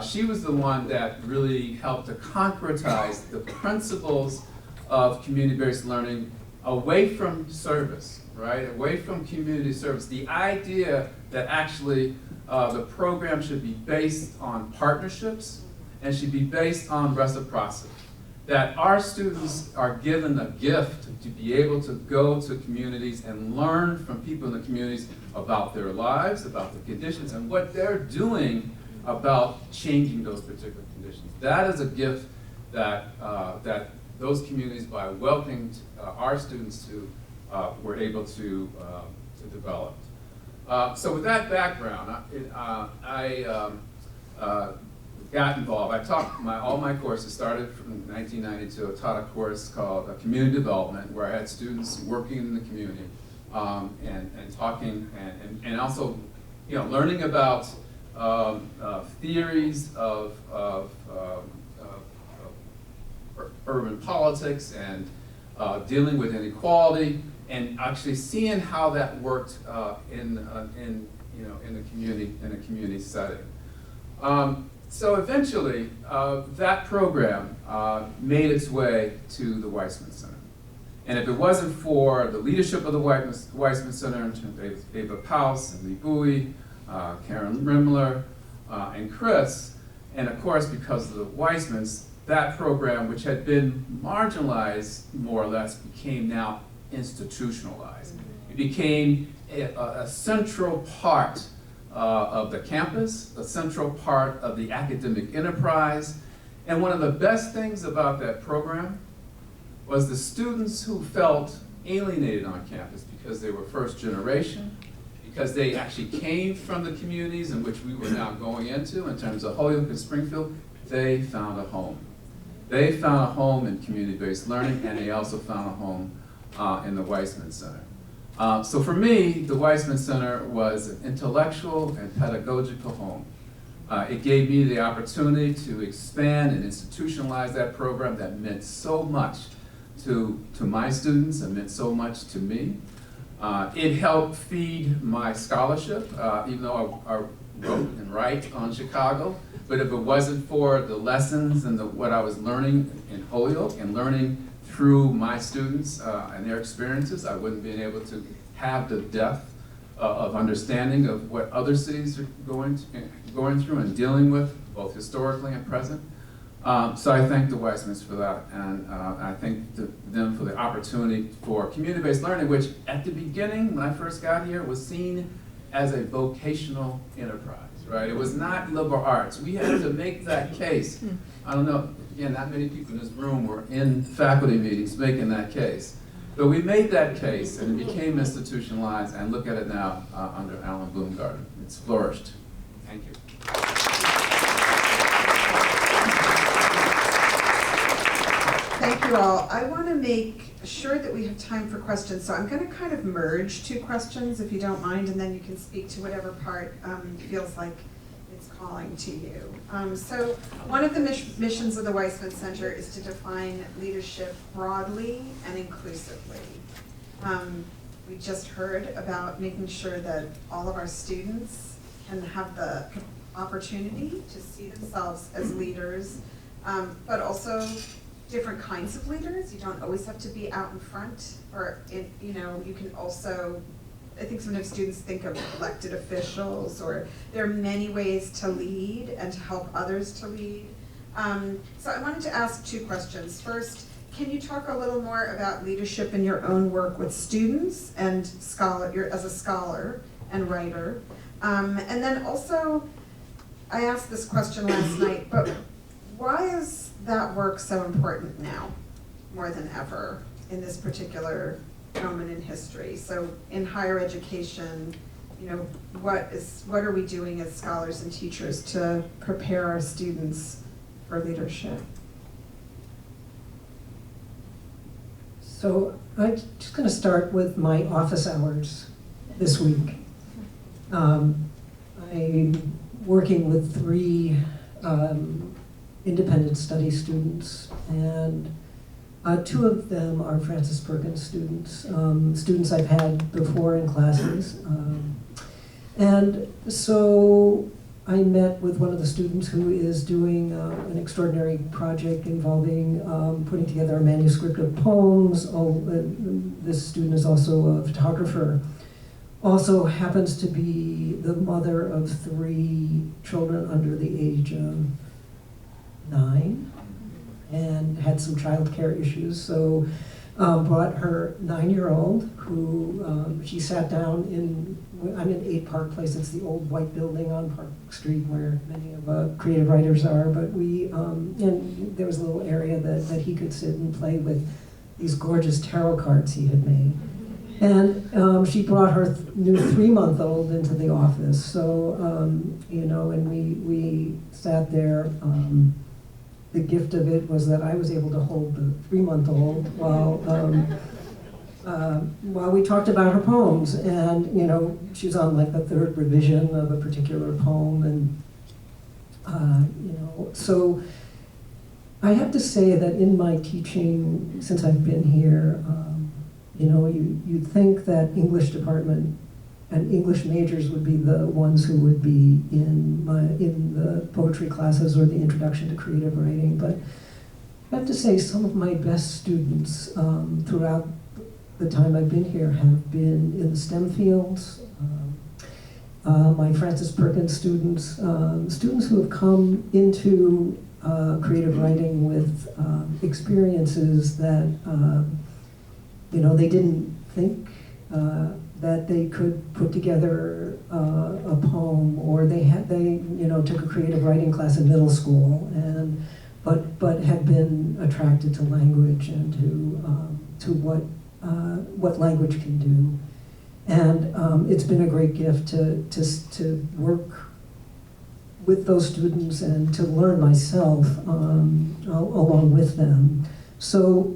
She was the one that really helped to concretize the principles of community-based learning away from service, right? Away from community service. The idea that actually the program should be based on partnerships and should be based on reciprocity. That our students are given a gift to be able to go to communities and learn from people in the communities about their lives, about the conditions, and what they're doing about changing those particular conditions. That is a gift that, that those communities, by welcoming our students to, were able to develop. So with that background, I got involved. I taught all my courses started from 1992. I taught a course called Community Development, where I had students working in the community and talking and also, you know, learning about theories of urban politics and dealing with inequality, and actually seeing how that worked in the community setting. So eventually, that program made its way to the Weissman Center. And if it wasn't for the leadership of the Weissman Center, in terms of Ava Paus and Lee Bowie, Karen Rimler, and Chris, and of course because of the Weissmans, that program, which had been marginalized more or less, became now institutionalized. It became a central part of the campus, a central part of the academic enterprise. And one of the best things about that program was the students who felt alienated on campus because they were first generation, because they actually came from the communities in which we were now going into in terms of Holyoke and Springfield. They found a home. They found a home in community-based learning, and they also found a home in the Weissman Center. So for me, the Weissman Center was an intellectual and pedagogical home. It gave me the opportunity to expand and institutionalize that program that meant so much to my students and meant so much to me. It helped feed my scholarship, even though I wrote and write on Chicago. But if it wasn't for the lessons and what I was learning in Holyoke and learning through my students and their experiences, I wouldn't be able to have the depth of understanding of what other cities are going through and dealing with, both historically and present. So I thank the Weissmans for that, and I thank them for the opportunity for community-based learning, which at the beginning, when I first got here, was seen as a vocational enterprise, right? It was not liberal arts. We had to make that case. I don't know, again, not many people in this room were in faculty meetings making that case. But we made that case, and it became institutionalized, and look at it now under Alan Bloomgarden. It's flourished. Thank you. Thank you all. I want to make sure that we have time for questions, so I'm going to kind of merge two questions, if you don't mind, and then you can speak to whatever part feels like it's calling to you. So one of the missions of the Weissman Center is to define leadership broadly and inclusively. We just heard about making sure that all of our students can have the opportunity to see themselves as leaders, but also different kinds of leaders. You don't always have to be out in front, or you know, you can also, I think sometimes students think of elected officials, or there are many ways to lead and to help others to lead. So I wanted to ask two questions. First, can you talk a little more about leadership in your own work with students and as a scholar and writer? And then also, I asked this question last night, but why is that work so important now, more than ever, in this particular moment in history? So in higher education, you know, what are we doing as scholars and teachers to prepare our students for leadership? So I'm just going to start with my office hours this week. I'm working with 3 independent study students, and Two of them are Francis Perkins students, students I've had before in classes. And so I met with one of the students who is doing an extraordinary project involving putting together a manuscript of poems. This student is also a photographer. Also happens to be the mother of 3 children under the age of 9 and had some childcare issues. So brought her 9-year-old who she sat down in, I'm in 8 Park Place. It's the old white building on Park Street where many of creative writers are. But and there was a little area that he could sit and play with these gorgeous tarot cards he had made. And she brought her new 3-month-old into the office. So, and we sat there. The gift of it was that I was able to hold the 3-month-old while we talked about her poems. And, she was on like the 3rd revision of a particular poem. And, so I have to say that in my teaching, since I've been here, you'd think that English department and English majors would be the ones who would be in the poetry classes or the introduction to creative writing. But I have to say some of my best students throughout the time I've been here have been in the STEM fields. My Francis Perkins students, students who have come into creative writing with experiences that they didn't think that they could put together a poem, or they took a creative writing class in middle school, but had been attracted to language and to what language can do. And it's been a great gift to work with those students and to learn myself along with them. So,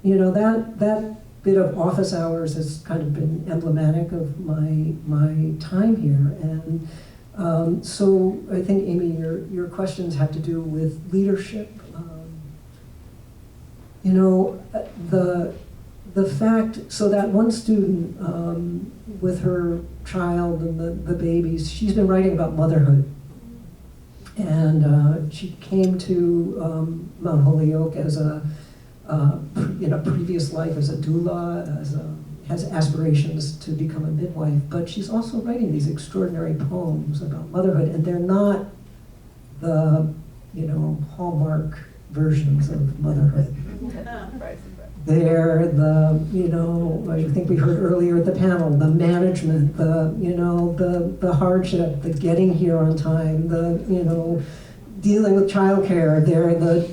that bit of office hours has kind of been emblematic of my time here. And so I think, Amy, your questions have to do with leadership. The fact, so that one student with her child and the babies, she's been writing about motherhood. And she came to Mount Holyoke as in a previous life as a doula, has aspirations to become a midwife, but she's also writing these extraordinary poems about motherhood, and they're not the, hallmark versions of motherhood. They're I think we heard earlier at the panel, the management, the hardship, the getting here on time, dealing with childcare. They're the,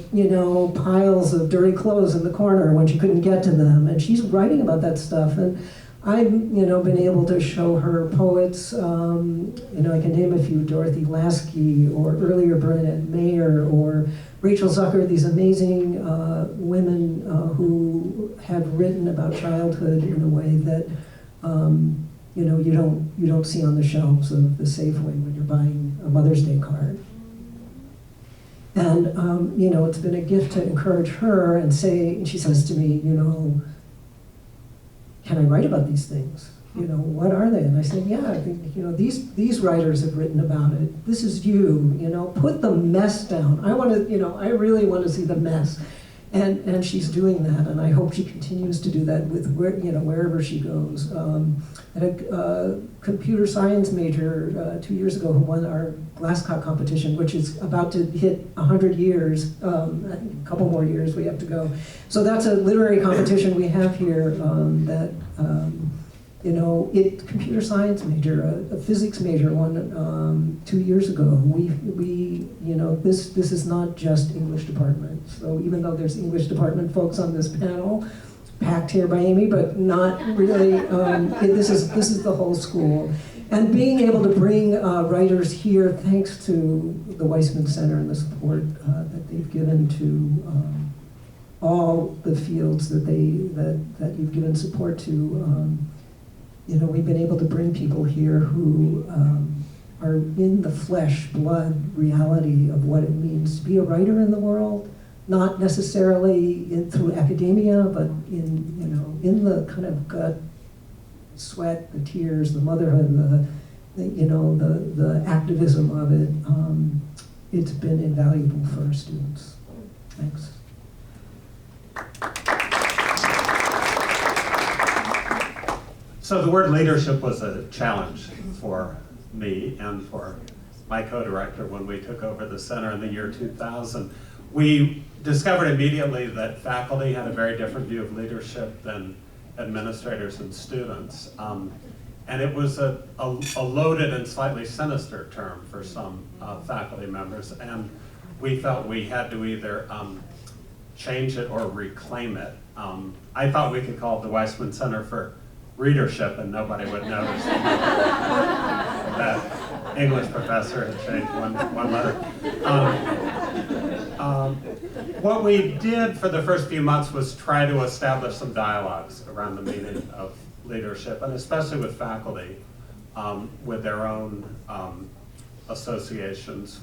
piles of dirty clothes in the corner when she couldn't get to them. And she's writing about that stuff. And I've, been able to show her poets, I can name a few, Dorothy Lasky, or earlier Bernadette Mayer, or Rachel Zucker, these amazing women who have written about childhood in a way that, you don't see on the shelves of the Safeway when you're buying a Mother's Day card. And, it's been a gift to encourage her and she says to me, can I write about these things? What are they? And I said, yeah, I think, these writers have written about it. This is you, put the mess down. I want to, I really want to see the mess. And she's doing that, and I hope she continues to do that with wherever she goes. Had a computer science major 2 years ago who won our Glasscock competition, which is about to hit 100 years. I think a couple more years we have to go. So that's a literary competition we have here that, computer science major, a physics major won 2 years ago. This is not just English department. So even though there's English department folks on this panel, packed here by Amy, but not really, this is the whole school. And being able to bring writers here, thanks to the Weissman Center and the support that they've given to all the fields that you've given support to, we've been able to bring people here who are in the flesh, blood reality of what it means to be a writer in the world, not necessarily through academia, but in the kind of gut, sweat, the tears, the motherhood, the activism of it. It's been invaluable for our students. Thanks. So the word leadership was a challenge for me and for my co-director when we took over the center in the year 2000. We discovered immediately that faculty had a very different view of leadership than administrators and students. And it was a loaded and slightly sinister term for some faculty members. And we felt we had to either change it or reclaim it. I thought we could call it the Weissman Center for Readership and nobody would notice. That English professor had changed one letter. What we did for the first few months was try to establish some dialogues around the meaning of leadership, and especially with faculty, with their own associations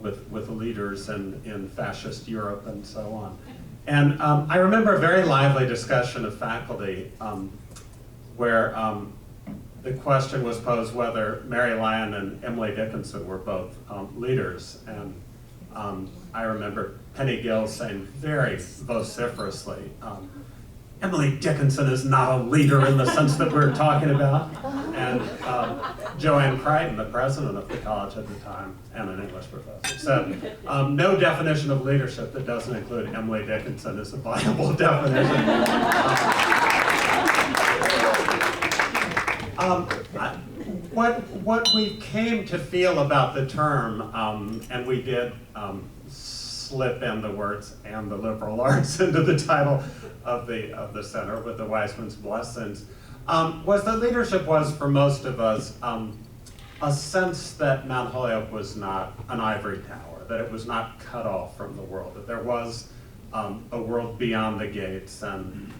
with leaders in fascist Europe and so on. And I remember a very lively discussion of faculty where the question was posed whether Mary Lyon and Emily Dickinson were both leaders. And I remember Penny Gill saying very vociferously, Emily Dickinson is not a leader in the sense that we're talking about. And Joanne Crichton, the president of the college at the time, and an English professor, said, no definition of leadership that doesn't include Emily Dickinson is a viable definition. What we came to feel about the term, and we did slip in the words and the liberal arts into the title of the center with the Weissman's blessings, was that leadership was for most of us a sense that Mount Holyoke was not an ivory tower, that it was not cut off from the world, that there was a world beyond the gates, and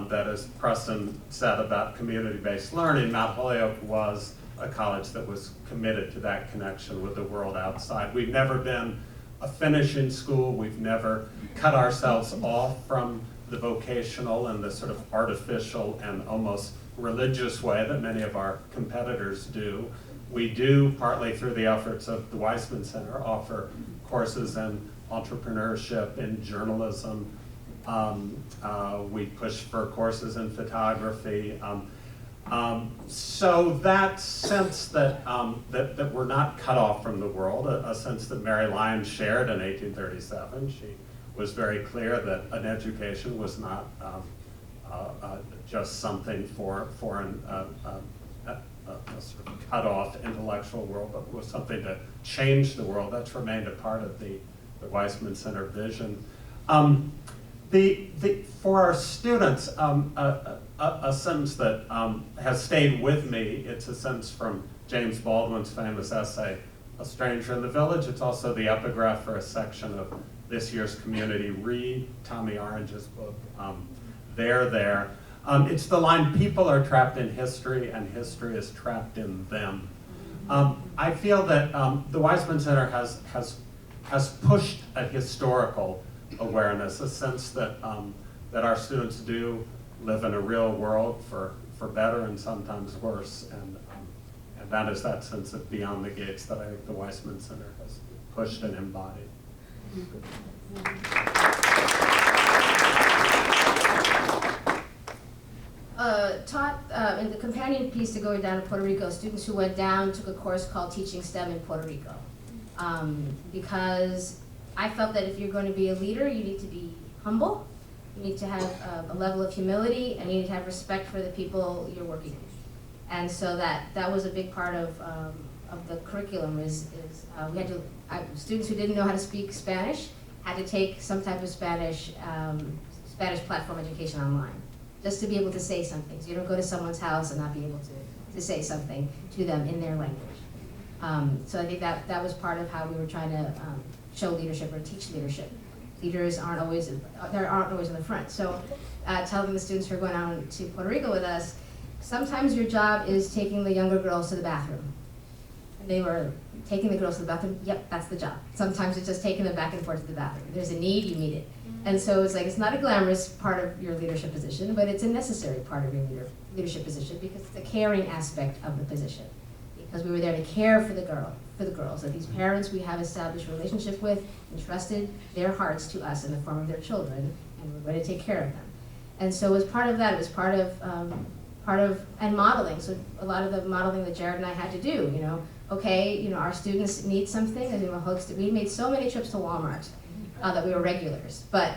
that, as Preston said about community-based learning, Mount Holyoke was a college that was committed to that connection with the world outside. We've never been a finishing school. We've never cut ourselves off from the vocational and the sort of artificial and almost religious way that many of our competitors do. We do, partly through the efforts of the Weissman Center, offer courses in entrepreneurship, in journalism. We push for courses in photography. So that sense that, that we're not cut off from the world, a sense that Mary Lyon shared in 1837. She was very clear that an education was not just something for a sort of cut off intellectual world, but was something to change the world. That's remained a part of the Weissman Center vision. For our students, a sentence that has stayed with me, it's a sentence from James Baldwin's famous essay, A Stranger in the Village. It's also the epigraph for a section of this year's Community Read, Tommy Orange's book, They're There. It's the line, people are trapped in history and history is trapped in them. I feel that the Weissman Center has pushed a historical awareness, a sense that that our students do live in a real world for better and sometimes worse, and that is that sense of beyond the gates that I think the Weissman Center has pushed and embodied. Taught in the companion piece to going down to Puerto Rico, students who went down took a course called Teaching STEM in Puerto Rico. Because I felt that if you're going to be a leader, you need to be humble, you need to have a level of humility, and you need to have respect for the people you're working with. And so that was a big part of the curriculum is we had to, students who didn't know how to speak Spanish had to take some type of Spanish platform education online, just to be able to say something. So you don't go to someone's house and not be able to say something to them in their language. So I think that was part of how we were trying to show leadership or teach leadership. Leaders aren't always in the front. So telling the students who are going out to Puerto Rico with us, sometimes your job is taking the younger girls to the bathroom. They were taking the girls to the bathroom. Yep, that's the job. Sometimes it's just taking them back and forth to the bathroom. There's a need, you meet it. And so it's like, it's not a glamorous part of your leadership position, but it's a necessary part of your leadership position because it's a caring aspect of the position. Because we were there to care for the girls, that these parents we have established a relationship with, entrusted their hearts to us in the form of their children, and we're going to take care of them. And so as part of that, it was part of and modeling. So a lot of the modeling that Jared and I had to do, okay, our students need something, and we made so many trips to Walmart that we were regulars, but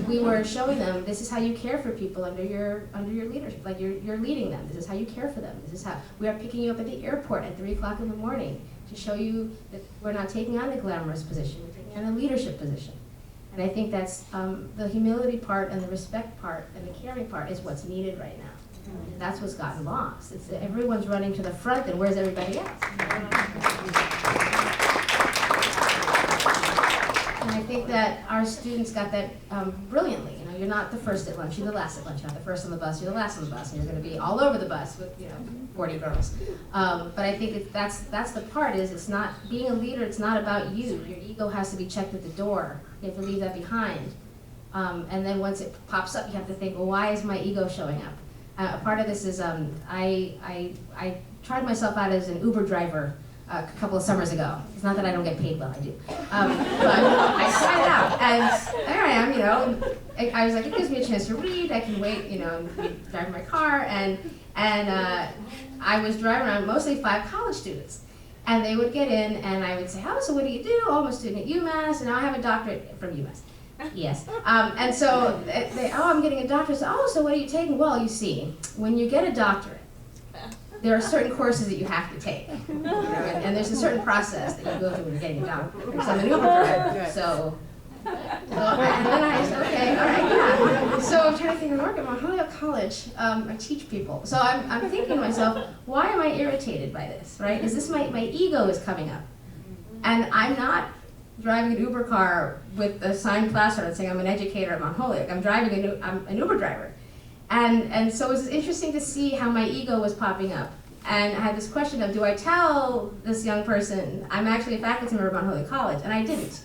we were showing them this is how you care for people under your leadership. Like you're leading them. This is how you care for them. This is how we are picking you up at the airport at 3 o'clock in the morning to show you that we're not taking on a glamorous position. We're taking on a leadership position. And I think that's the humility part and the respect part and the caring part is what's needed right now. And that's what's gotten lost. It's that everyone's running to the front, and where's everybody else? And I think that our students got that brilliantly. You're not the first at lunch, you're the last at lunch. You're not the first on the bus, you're the last on the bus, and you're going to be all over the bus with 40 girls. But I think that's the part is it's not being a leader. It's not about you. Your ego has to be checked at the door. You have to leave that behind. And then once it pops up, you have to think, well, why is my ego showing up? A part of this is I tried myself out as an Uber driver a couple of summers ago. It's not that I don't get paid well, I do. But I tried it out, and there I am, I was like, it gives me a chance to read, I can wait, and drive my car, and I was driving around mostly 5 college students. And they would get in, and I would say, oh, so what do you do? Oh, I'm a student at UMass, and now I have a doctorate from UMass. Yes. And so, I'm getting a doctorate. So what are you taking? Well, you see, when you get a doctorate, there are certain courses that you have to take, and there's a certain process that you go through when you're getting a doctorate. So I'm an Uber driver, so and then I said, okay, all right, yeah. So I'm trying to think, I work at Holyoke College, I teach people. So I'm thinking to myself, why am I irritated by this, right? Is this my ego is coming up? And I'm not driving an Uber car with a signed placard saying I'm an educator at Mount Holyoke. I'm I'm an Uber driver. And so it was interesting to see how my ego was popping up. And I had this question of, do I tell this young person I'm actually a faculty member at Mount Holyoke College? And I didn't.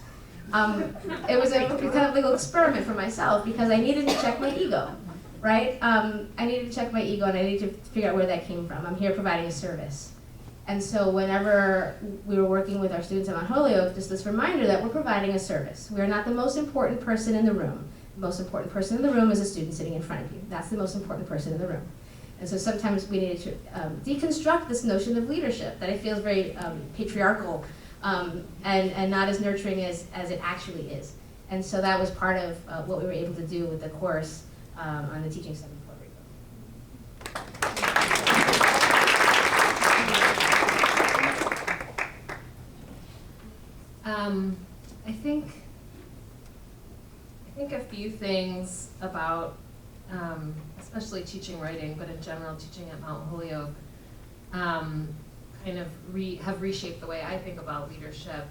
It was a kind of little experiment for myself because I needed to check my ego, right? I needed to check my ego and I needed to figure out where that came from. I'm here providing a service. And so whenever we were working with our students at Mount Holyoke, just this reminder that we're providing a service. We are not the most important person in the room. The most important person in the room is a student sitting in front of you. That's the most important person in the room. And so sometimes we needed to deconstruct this notion of leadership that I feel is very patriarchal and not as nurturing as it actually is. And so that was part of what we were able to do with the course on the Teaching Center in Puerto Rico. I think a few things about, especially teaching writing, but in general teaching at Mount Holyoke, kind of have reshaped the way I think about leadership.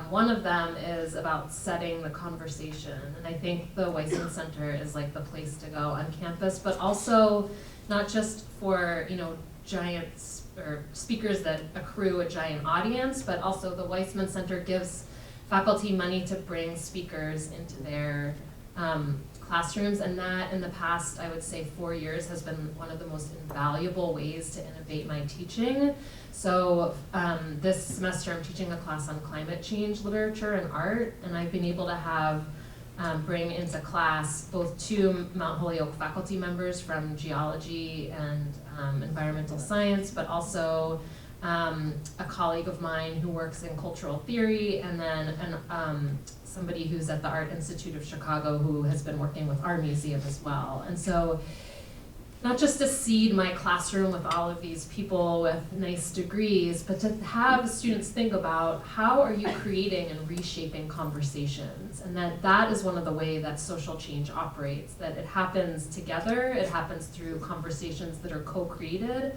One of them is about setting the conversation, and I think the Weissman Center is like the place to go on campus, but also not just for giants or speakers that accrue a giant audience, but also the Weissman Center gives faculty money to bring speakers into their classrooms, and that in the past, I would say 4 years, has been one of the most invaluable ways to innovate my teaching. So this semester I'm teaching a class on climate change literature and art, and I've been able to have bring into class both 2 Mount Holyoke faculty members from geology and environmental science, but also a colleague of mine who works in cultural theory, and then somebody who's at the Art Institute of Chicago who has been working with our museum as well. And so not just to seed my classroom with all of these people with nice degrees, but to have students think about how are you creating and reshaping conversations, and that is one of the ways that social change operates, that it happens together, it happens through conversations that are co-created,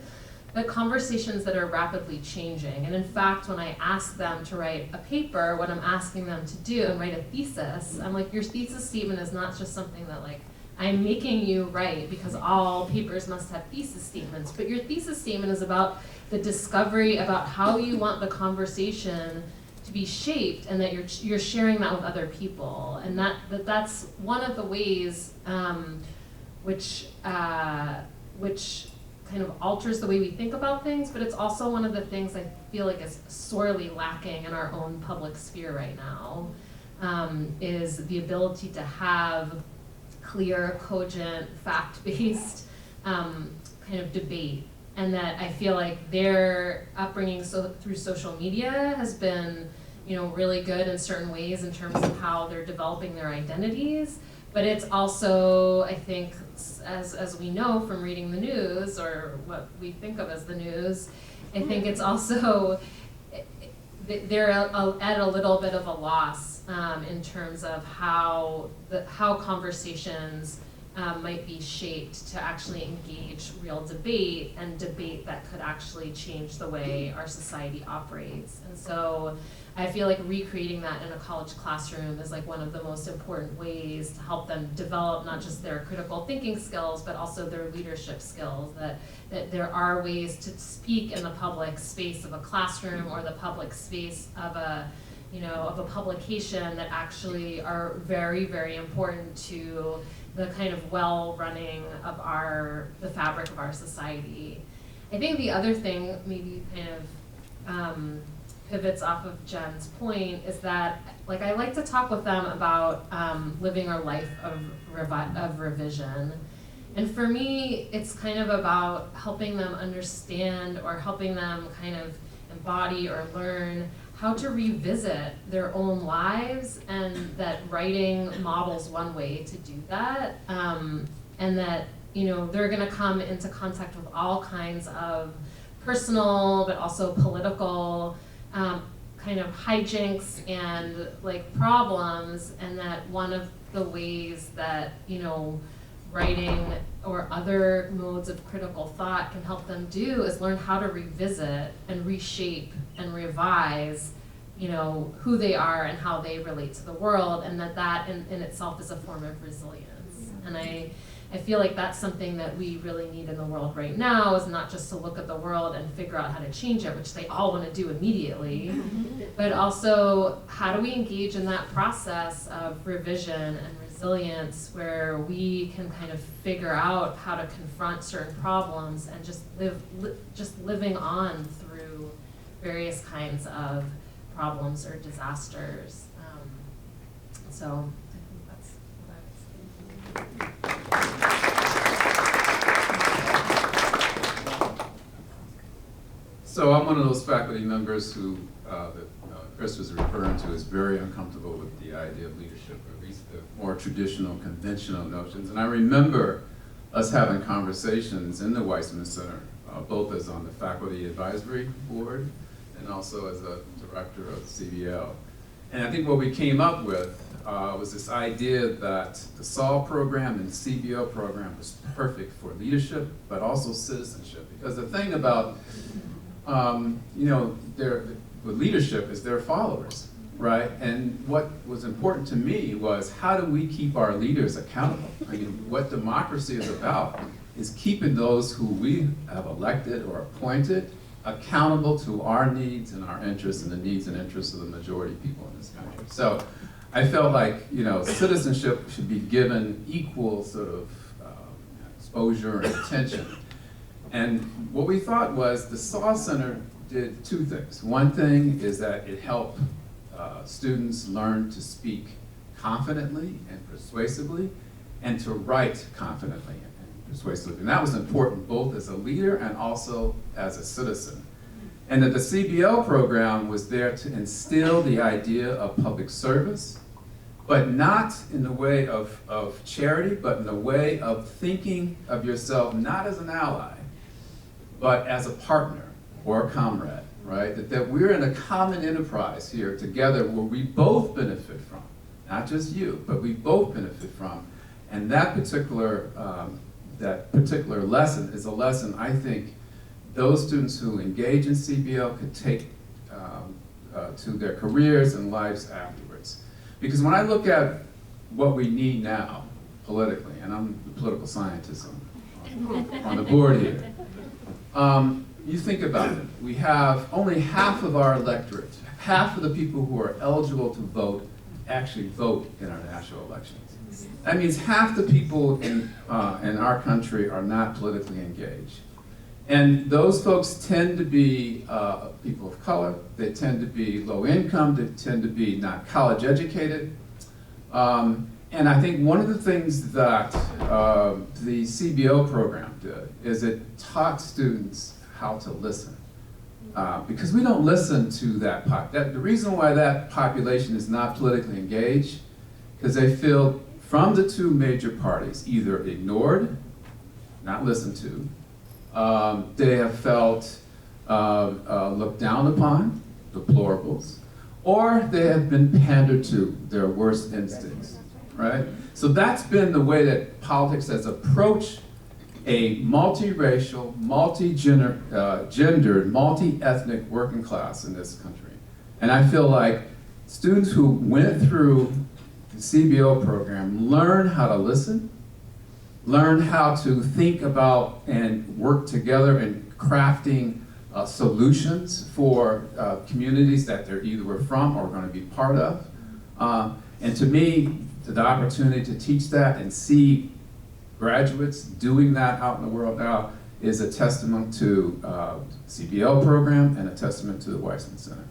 but conversations that are rapidly changing. And in fact, when I ask them to write a paper, what I'm asking them to do and write a thesis, I'm like, your thesis statement is not just something that I'm making you write because all papers must have thesis statements, but your thesis statement is about the discovery about how you want the conversation to be shaped, and that you're sharing that with other people, and that's one of the ways which kind of alters the way we think about things, but it's also one of the things I feel like is sorely lacking in our own public sphere right now, is the ability to have clear, cogent, fact-based kind of debate. And that I feel like their upbringing through social media has been, really good in certain ways in terms of how they're developing their identities. But it's also, I think, as we know from reading the news, or what we think of as the news, I think it's also, they're at a little bit of a loss in terms of how conversations might be shaped to actually engage real debate, and debate that could actually change the way our society operates. And so I feel like recreating that in a college classroom is like one of the most important ways to help them develop not just their critical thinking skills, but also their leadership skills, that there are ways to speak in the public space of a classroom or the public space of a publication that actually are very, very important to the kind of well-running of the fabric of our society. I think the other thing, maybe kind of pivots off of Jen's point, is that I like to talk with them about living a life of revision. And for me, it's kind of about helping them understand, or helping them kind of embody or learn how to revisit their own lives, and that writing models one way to do that, and that they're going to come into contact with all kinds of personal but also political kind of hijinks and problems, and that one of the ways that writing or other modes of critical thought can help them do is learn how to revisit and reshape and revise who they are and how they relate to the world, and that in itself is a form of resilience. And I feel like that's something that we really need in the world right now, is not just to look at the world and figure out how to change it, which they all want to do immediately, but also how do we engage in that process of revision and resilience, where we can kind of figure out how to confront certain problems and just living on through various kinds of problems or disasters. So I think that's what I would say. So I'm one of those faculty members who that Chris was referring to is very uncomfortable with the idea of leadership, or at least the more traditional, conventional notions. And I remember us having conversations in the Weissman Center, both as on the faculty advisory board and also as a director of CBL. And I think what we came up with was this idea that the SOL program and CBL program was perfect for leadership, but also citizenship. Because the thing about with leadership is their followers, right? And what was important to me was, how do we keep our leaders accountable? I mean, what democracy is about is keeping those who we have elected or appointed accountable to our needs and our interests and the needs and interests of the majority of people in this country. So I felt like, citizenship should be given equal sort of exposure and attention. And what we thought was the SOL Center did two things. One thing is that it helped students learn to speak confidently and persuasively, and to write confidently and persuasively. And that was important both as a leader and also as a citizen. And that the CBL program was there to instill the idea of public service, but not in the way of charity, but in the way of thinking of yourself not as an ally, but as a partner or a comrade, right? That we're in a common enterprise here together where we both benefit from, not just you, but we both benefit from. And that particular lesson is a lesson I think those students who engage in CBL could take to their careers and lives afterwards. Because when I look at what we need now politically, and I'm the political scientist on the board here, you think about it, we have only half of our electorate, half of the people who are eligible to vote actually vote in our national elections. That means half the people in our country are not politically engaged. And those folks tend to be people of color, they tend to be low income, they tend to be not college educated. And I think one of the things that the CBO program did is it taught students how to listen. Because we don't listen to the reason why that population is not politically engaged, because they feel from the two major parties either ignored, not listened to, they have felt looked down upon, deplorables, or they have been pandered to, their worst instincts, right? So that's been the way that politics has approached a multiracial, multi-gendered, multi-ethnic working class in this country. And I feel like students who went through the CBO program learn how to listen, learn how to think about and work together in crafting solutions for communities that they're either from or going to be part of. And to me, the opportunity to teach that and see graduates doing that out in the world now is a testament to CBL program and a testament to the Weissman Center.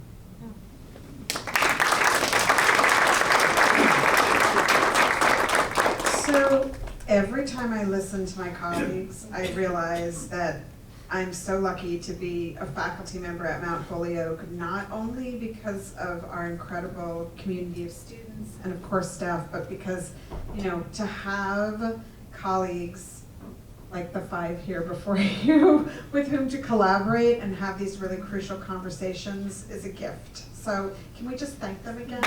So every time I listen to my colleagues, I realize that I'm so lucky to be a faculty member at Mount Holyoke, not only because of our incredible community of students and of course staff, but because, you know, to have colleagues like the 5 here before you with whom to collaborate and have these really crucial conversations is a gift. So can we just thank them again?